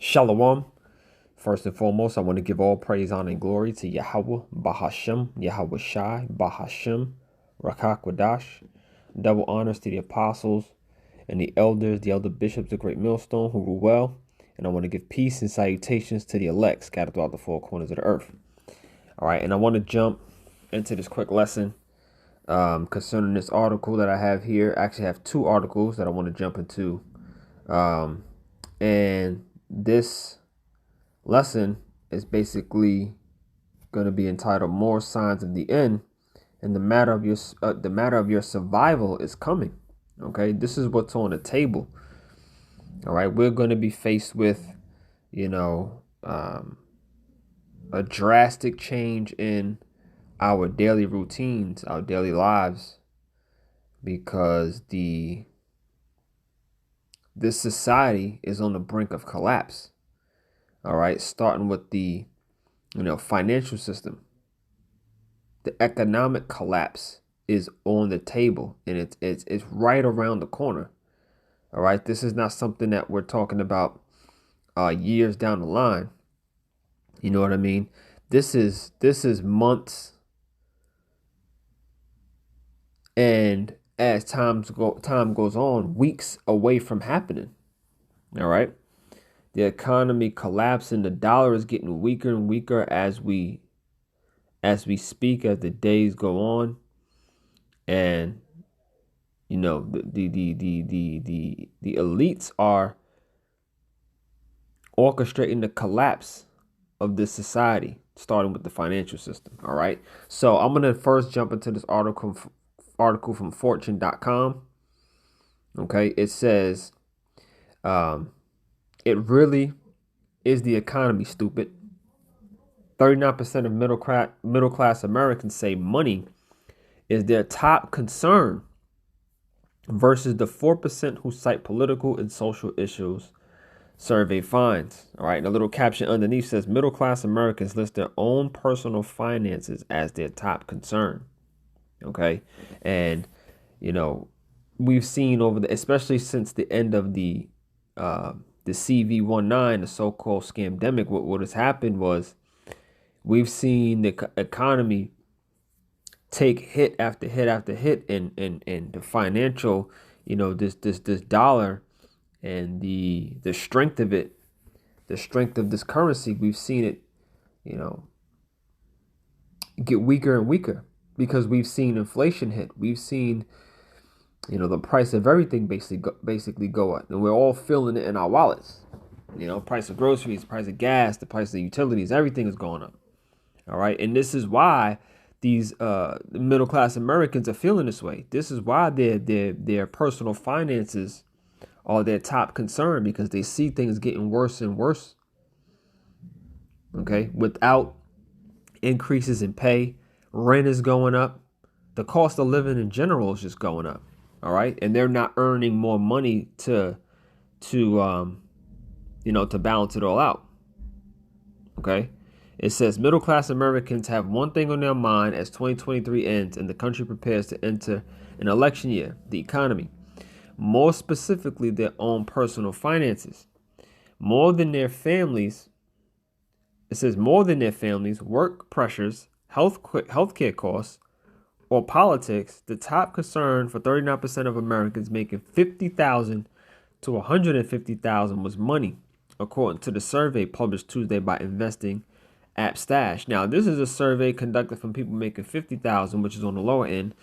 Shalom. First and foremost, I want to give all praise, honor, and glory to Yahawah, Bahashem, YAHAWASHI, Bahashem, Rakakwadash. Double honors to the apostles and the elders, the elder bishops, the great Millstone, who rule well. And I want to give peace and salutations to the elect scattered throughout the four corners of the earth. All right, and I want to jump into this quick lesson concerning this article that I have here. I actually have two articles that I want to jump into. And this lesson is basically going to be entitled "More Signs of the End," and the matter of your survival is coming. Okay, this is what's on the table. All right, we're going to be faced with, a drastic change in our daily routines, our daily lives, because this society is on the brink of collapse. All right, starting with the financial system. The economic collapse is on the table, and it's right around the corner. All right, this is not something that we're talking about years down the line. You know what I mean? This is months, and as time goes on, weeks away from happening. All right. The economy collapsing, the dollar is getting weaker and weaker as we speak, as the days go on. And the elites are orchestrating the collapse of this society, starting with the financial system. All right. So I'm gonna first jump into this article from fortune.com. Okay, it says it really is the economy, stupid. 39% of middle class Americans say money is their top concern versus the 4% who cite political and social issues, survey finds. All right, and a little caption underneath says middle class Americans list their own personal finances as their top concern. Okay, and we've seen especially since the end of the CV-19, the so-called scamdemic, what has happened was we've seen the economy take hit after hit after hit, and the financial, this dollar and the strength of it, the strength of this currency, we've seen it, get weaker and weaker because we've seen inflation hit. We've seen the price of everything basically go up, and we're all feeling it in our wallets. Price of groceries, price of gas, the price of utilities, everything is going up. All right, and this is why these middle class Americans are feeling this way. This is why their personal finances are their top concern, because they see things getting worse and worse. Okay, without increases in pay, rent is going up, the cost of living in general is just going up. All right. And they're not earning more money to balance it all out. OK, it says middle class Americans have one thing on their mind as 2023 ends and the country prepares to enter an election year: the economy, more specifically their own personal finances. More than their families. It says more than their families, work pressures, healthcare costs, or politics, the top concern for 39% of Americans making $50,000 to $150,000 was money, according to the survey published Tuesday by Investing App Stash. Now, this is a survey conducted from people making $50,000, which is on the lower end,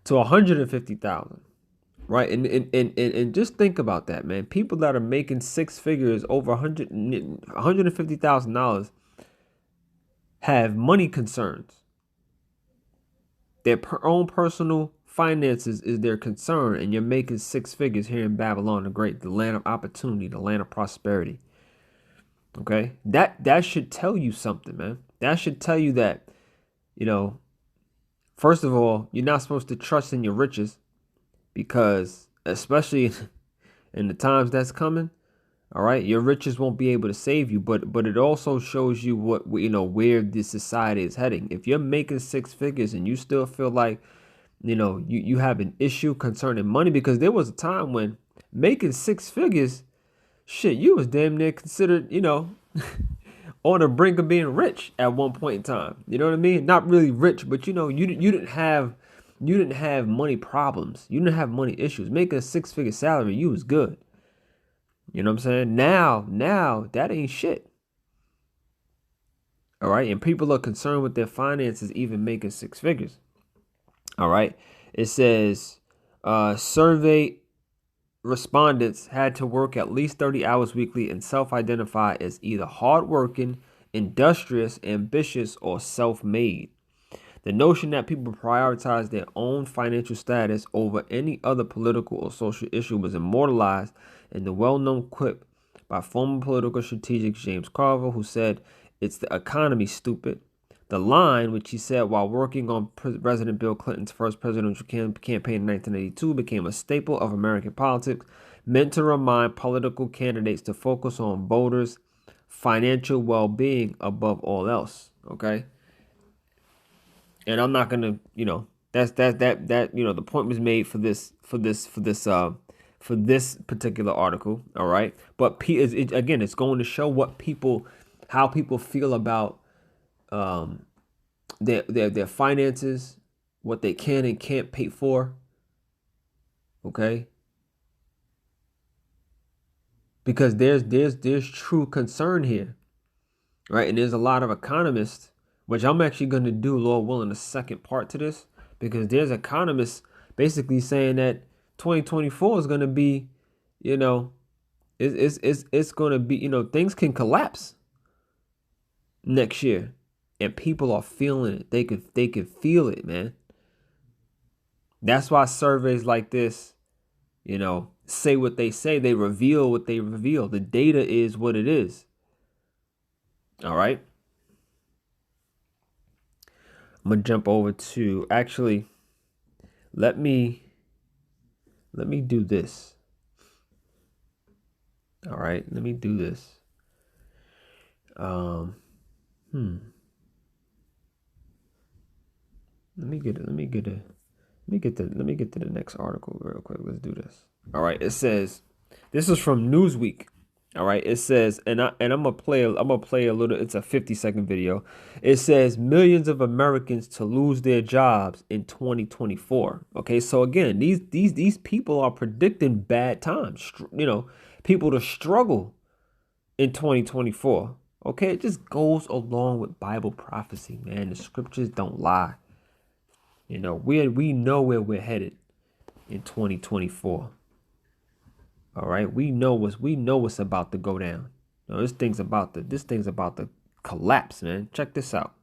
to $150,000, right? And just think about that, man. People that are making six figures, over $150,000, have money concerns. Their own personal finances is their concern, and you're making six figures here in Babylon the Great, the land of opportunity, the land of prosperity. Okay, that should tell you something, man. That should tell you that, first of all, you're not supposed to trust in your riches, because especially in the times that's coming, all right, your riches won't be able to save you. But it also shows you where this society is heading. If you're making six figures and you still feel like you have an issue concerning money, because there was a time when making six figures shit, you was damn near considered, on the brink of being rich at one point in time. You know what I mean? Not really rich, but you didn't have money problems. You didn't have money issues. Making a 6-figure salary, you was good. You know what I'm saying? Now that ain't shit. All right, and people are concerned with their finances, even making 6 figures. All right, it says survey respondents had to work at least 30 hours weekly and self-identify as either hardworking, industrious, ambitious, or self-made. The notion that people prioritize their own financial status over any other political or social issue was immortalized in the well-known quip by former political strategist James Carville, who said, "It's the economy, stupid." The line, which he said while working on President Bill Clinton's first presidential campaign in 1982, became a staple of American politics, meant to remind political candidates to focus on voters' financial well-being above all else. Okay, and I'm not gonna, the point was made for this particular article. All right, but again, it's going to show how people feel about their finances, what they can and can't pay for. Okay, because there's true concern here, right? And there's a lot of economists, which I'm actually going to do, Lord willing, a second part to this, because there's economists basically saying that 2024 is going to be, it's going to be, things can collapse next year, and people are feeling it. They could feel it, man. That's why surveys like this, say what they say. They reveal what they reveal. The data is what it is. All right. I'm gonna jump over to let me do this. All right, let me do this. Let me get to the next article real quick. Let's do this. All right, it says, this is from Newsweek. All right, it says, and I'm gonna play a little. It's a 50-second video. It says millions of Americans to lose their jobs in 2024. Okay, so again, these people are predicting bad times. People to struggle in 2024. Okay, it just goes along with Bible prophecy, man. The scriptures don't lie. We know where we're headed in 2024. All right, we know what's about to go down. This thing's about to collapse, man. Check this out.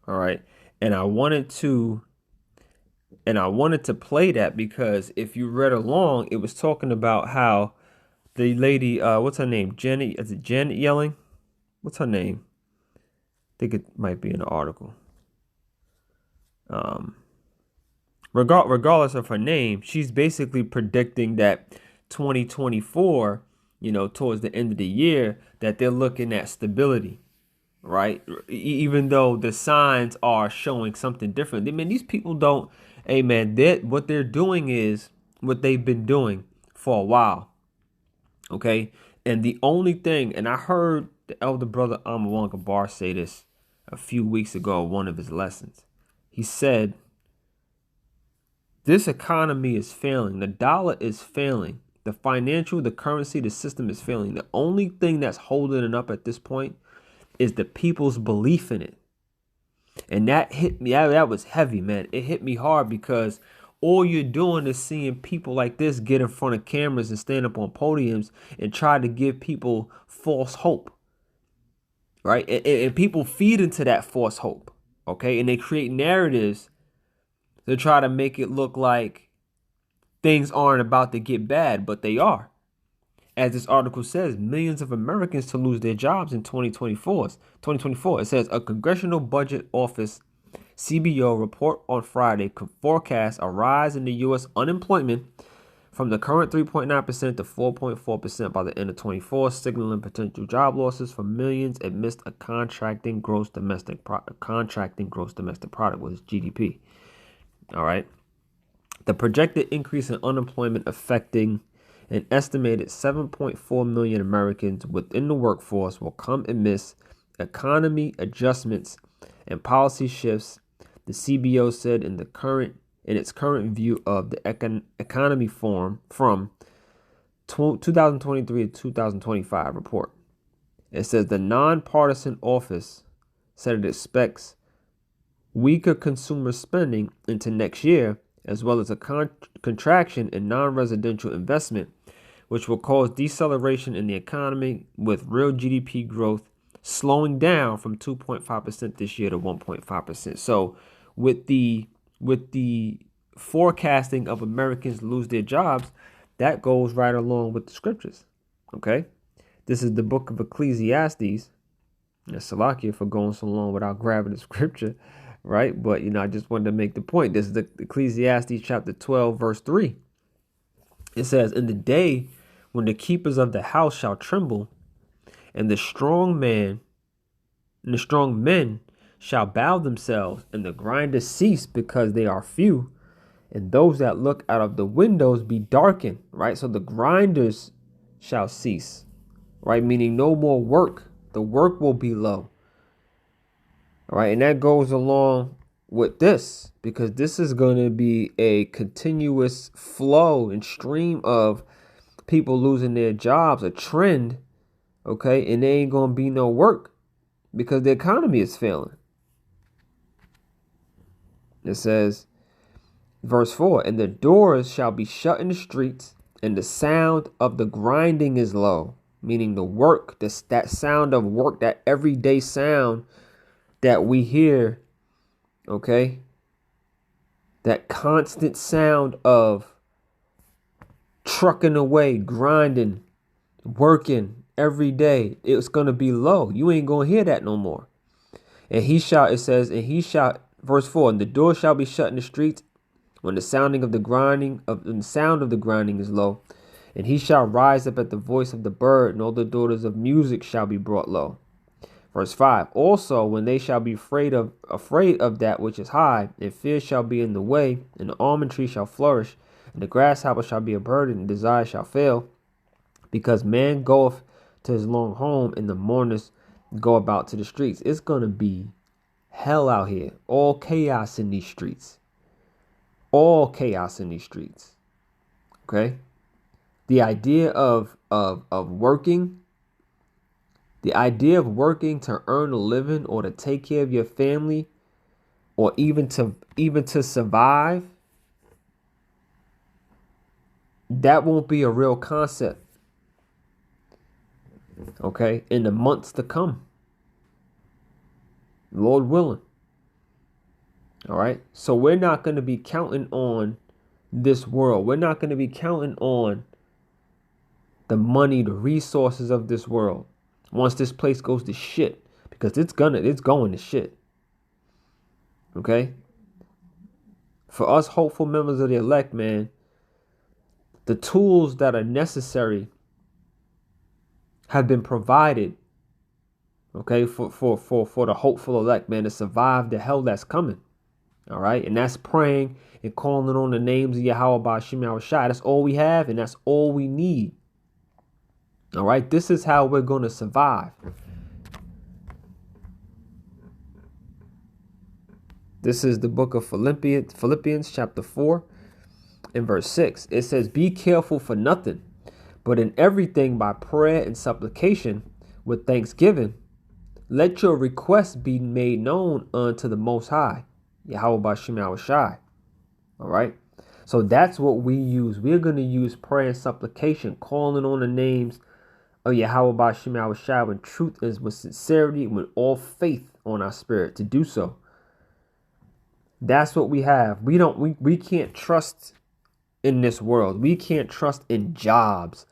All right. And I wanted to play that because if you read along, it was talking about how the lady, what's her name? Janet, is it Janet Yellen? What's her name? I think it might be in the article. Regardless of her name, she's basically predicting that 2024, towards the end of the year, that they're looking at stability. Right? Even though the signs are showing something different. I mean, these people don't, hey man, what they're doing is what they've been doing for a while. Okay? And the only thing, and I heard the elder brother Ahmawan say this a few weeks ago in one of his lessons. He said, this economy is failing. The dollar is failing. The currency, the system is failing. The only thing that's holding it up at this point is the people's belief in it. And that hit me. That was heavy, man. It hit me hard because all you're doing is seeing people like this get in front of cameras and stand up on podiums and try to give people false hope, right? And people feed into that false hope, okay? And they create narratives to try to make it look like things aren't about to get bad, but they are. As this article says, millions of Americans to lose their jobs in 2024. It says a Congressional Budget Office CBO report on Friday could forecast a rise in the U.S. unemployment from the current 3.9% to 4.4% by the end of 24, signaling potential job losses for millions amidst a contracting gross domestic product, which is GDP. All right. The projected increase in unemployment affecting an estimated 7.4 million Americans within the workforce will come amidst economy adjustments and policy shifts, the CBO said in its current view of the economy forum from 2023 to 2025 report. It says the nonpartisan office said it expects weaker consumer spending into next year, as well as a contraction in non-residential investment, which will cause deceleration in the economy, with real GDP growth slowing down from 2.5% this year to 1.5%. So with the forecasting of Americans lose their jobs, that goes right along with the scriptures. Okay? This is the book of Ecclesiastes. Salakia for going so long without grabbing the scripture, right? But, I just wanted to make the point. This is the Ecclesiastes chapter 12, verse 3. It says, in the day when the keepers of the house shall tremble, and the strong men shall bow themselves, and the grinders cease because they are few, and those that look out of the windows be darkened, right? So the grinders shall cease, right? Meaning no more work. The work will be low. All right. And that goes along with this, because this is going to be a continuous flow and stream of people losing their jobs, a trend. Okay. And there ain't going to be no work because the economy is failing. It says, verse 4, and the doors shall be shut in the streets, and the sound of the grinding is low. Meaning the work, that sound of work, that everyday sound that we hear, okay? That constant sound of trucking away, grinding, working every day, it's going to be low. You ain't going to hear that no more. And verse 4, and the door shall be shut in the streets when the sound of the grinding is low. And he shall rise up at the voice of the bird, and all the daughters of music shall be brought low. Verse 5, also when they shall be afraid of that which is high, and fear shall be in the way, and the almond tree shall flourish, and the grasshopper shall be a burden, and desire shall fail, because man goeth to his long home, and the mourners go about to the streets. It's going to be hell out here. All chaos in these streets. All chaos in these streets. Okay? The idea of working, the idea of working to earn a living or to take care of your family, or even to survive, that won't be a real concept. Okay, in the months to come, Lord willing. All right, so we're not going to be counting on this world. We're not going to be counting on the money, the resources of this world once this place goes to shit, because it's going to shit. Okay? For us hopeful members of the elect, man, the tools that are necessary have been provided, okay, for the hopeful elect, man, to survive the hell that's coming. All right? And that's praying and calling on the names of YAHAWASHI. That's all we have, and that's all we need. All right, this is how we're going to survive. This is the book of Philippians chapter 4 and verse 6. It says, be careful for nothing, but in everything by prayer and supplication with thanksgiving, Let your requests be made known unto the Most High, YAHAWASHI. All right. So that's what we use. We're going to use prayer and supplication, calling on the names of YAHAWASHI when truth is, with sincerity, with all faith on our spirit to do so. That's what we have. We can't trust in this world. We can't trust in jobs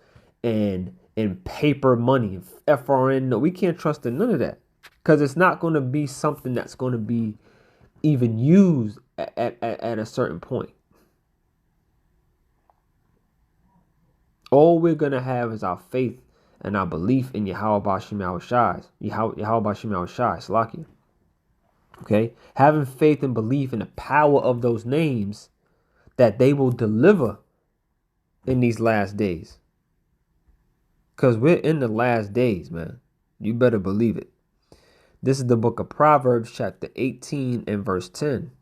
and in paper money, FRN. No, we can't trust in none of that, because it's not going to be something that's going to be even used at a certain point. All we're going to have is our faith and our belief in YAHAWASHI, Salakia. Okay? Having faith and belief in the power of those names that they will deliver in these last days. Because we're in the last days, man. You better believe it. This is the book of Proverbs, chapter 18 and verse 10.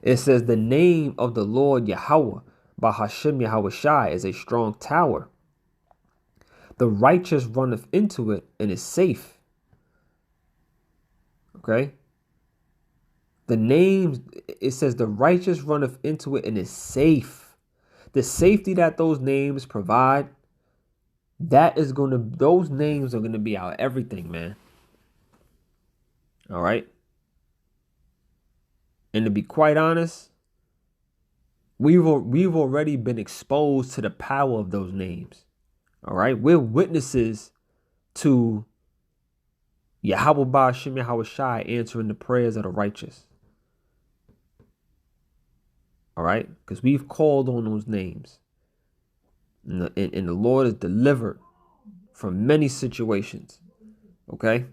It says, the name of the Lord Yahweh, Bahashem YAHAWASHI, is a strong tower. The righteous runneth into it and is safe. Okay? The names, it says the righteous runneth into it and is safe. The safety that those names provide, those names are going to be our everything, man. All right? And to be quite honest, we've already been exposed to the power of those names. All right? We're witnesses to Yahweh Bahashem YAHAWASHI answering the prayers of the righteous. All right? Because we've called on those names. And the Lord is delivered from many situations. Okay?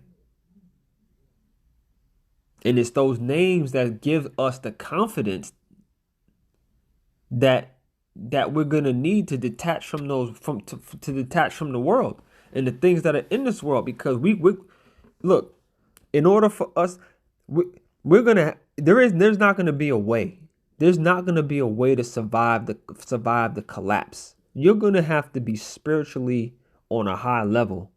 And it's those names that give us the confidence that we're gonna need to detach from those, to detach from the world and the things that are in this world. Because we look, in order for us, there's not gonna be a way. There's not gonna be a way to survive the collapse. You're gonna have to be spiritually on a high level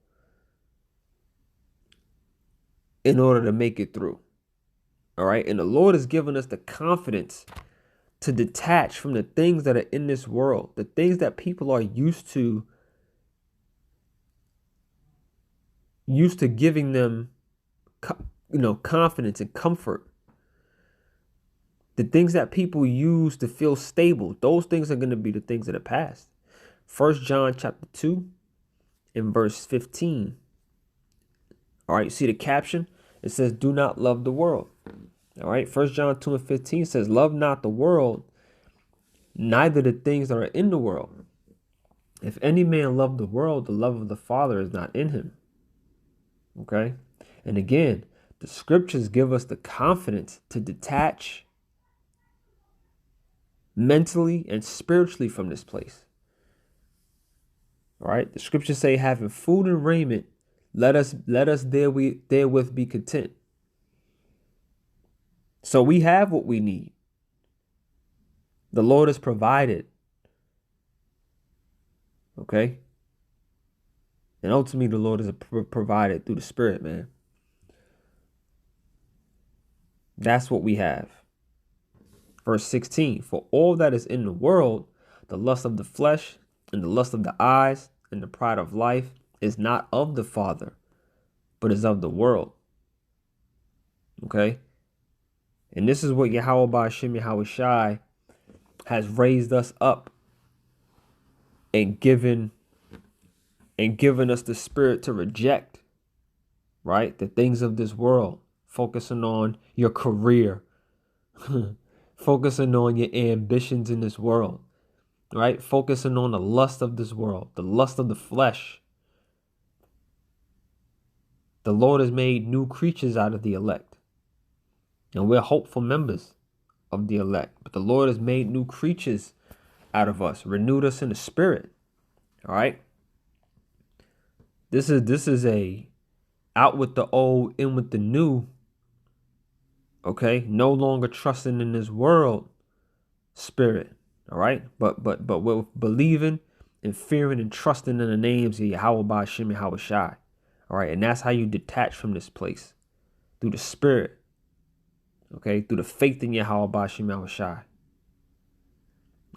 in order to make it through. All right. And the Lord has given us the confidence to detach from the things that are in this world, the things that people are used to giving them, confidence and comfort. The things that people use to feel stable, those things are going to be the things of the past. 1 John chapter 2 and verse 15. All right. You see the caption? It says, do not love the world. All right, 1 John 2 and 15 says, love not the world, neither the things that are in the world. If any man love the world, the love of the Father is not in him. Okay? And again, the scriptures give us the confidence to detach mentally and spiritually from this place. All right? The scriptures say, having food and raiment, let us therewith be content. So we have what we need. The Lord has provided. Okay? And ultimately, the Lord has provided through the Spirit, man. That's what we have. Verse 16, for all that is in the world, the lust of the flesh and the lust of the eyes and the pride of life is not of the Father, but is of the world. Okay? And this is what Yahweh Bahashem YAHAWASHI has raised us up and given us the spirit to reject, right? The things of this world, focusing on your career, focusing on your ambitions in this world, right? Focusing on the lust of this world, the lust of the flesh. The Lord has made new creatures out of the elect. And we're hopeful members of the elect. But the Lord has made new creatures out of us, renewed us in the spirit. All right. This is a out with the old, in with the new. Okay. No longer trusting in this world spirit. All right. But we're believing and fearing and trusting in the names of Yahweh Bahashem YAHAWASHI. All right. And that's how you detach from this place, through the spirit. Okay. Through the faith in YAHAWASHI.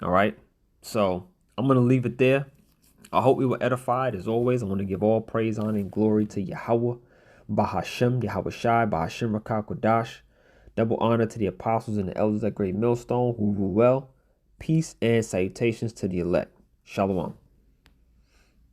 All right. So I'm going to leave it there. I hope we were edified. As always, I want to give all praise, honor, and glory to Yahweh, Bahashem, Yahawashai, Bahashem Rakah Kodash. Double honor to the apostles and the elders at Great Millstone who rule well. Peace and salutations to the elect. Shalom.